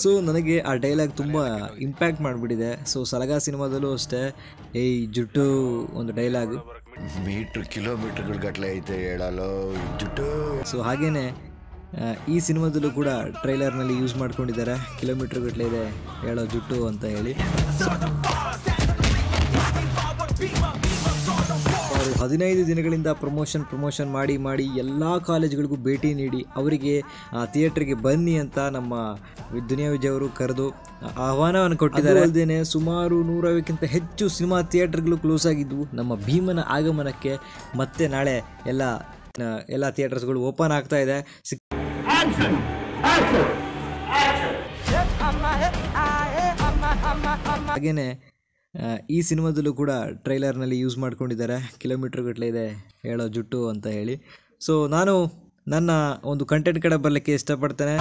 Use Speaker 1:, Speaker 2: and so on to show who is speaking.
Speaker 1: So ನನಗೆ ಆ dialogue ತುಂಬ ಇಂಪ್ಯಾಕ್ಟ್ ಮಾಡಿಬಿಟ್ಟಿದೆ. ಸೊ ಸಲಗ ಸಿನಿಮಾದಲ್ಲೂ ಅಷ್ಟೇ ಏಯ್ ಜುಟ್ಟು ಒಂದು ಡೈಲಾಗು
Speaker 2: ಕಿಲೋಮೀಟರ್ಗಳ ಗಟ್ಟಲೆ ಐತೆ ಹೇಳಲು ಜುಟ್ಟು.
Speaker 1: ಸೊ ಹಾಗೇನೆ ಈ ಸಿನಿಮಾದಲ್ಲೂ ಕೂಡ ಟ್ರೈಲರ್ನಲ್ಲಿ ಯೂಸ್ ಮಾಡ್ಕೊಂಡಿದ್ದಾರೆ, ಕಿಲೋಮೀಟರ್ ಗಟ್ಟಲೆ ಇದೆ ಹೇಳೋ ಜುಟ್ಟು ಅಂತ ಹೇಳಿ. ಅವರು 15 ದಿನಗಳಿಂದ ಪ್ರಮೋಷನ್ ಮಾಡಿ ಎಲ್ಲ ಕಾಲೇಜುಗಳಿಗೂ ಭೇಟಿ ನೀಡಿ ಅವರಿಗೆ ಥಿಯೇಟ್ರಿಗೆ ಬನ್ನಿ ಅಂತ ನಮ್ಮ ದುನಿಯಾ ವಿಜಯ್ ಅವರು ಕರೆದು ಆಹ್ವಾನವನ್ನು ಕೊಟ್ಟಿದ್ದಾರೆ. ಅಲ್ಲದೆ ಸುಮಾರು 150ಕ್ಕಿಂತ ಹೆಚ್ಚು ಸಿನಿಮಾ ಥಿಯೇಟರ್ಗಳು ಕ್ಲೋಸ್ ಆಗಿದ್ವು. ನಮ್ಮ ಭೀಮನ ಆಗಮನಕ್ಕೆ ಮತ್ತೆ ನಾಳೆ ಎಲ್ಲ ಥಿಯೇಟರ್ಸ್ಗಳು ಓಪನ್ ಆಗ್ತಾ ಇದೆ. ಹಾಗೇನೆ ಈ ಸಿನಿಮಾದಲ್ಲೂ ಕೂಡ ಟ್ರೈಲರ್ನಲ್ಲಿ ಯೂಸ್ ಮಾಡ್ಕೊಂಡಿದ್ದಾರೆ, ಕಿಲೋಮೀಟರ್ ಗಟ್ಟಲೆ ಇದೆ ಹೇಳೋ ಜುಟ್ಟು ಅಂತ ಹೇಳಿ. ಸೊ ನಾನು ನನ್ನ ಒಂದು ಕಂಟೆಂಟ್ ಕಡೆ ಬರಲಿಕ್ಕೆ ಇಷ್ಟಪಡ್ತೇನೆ.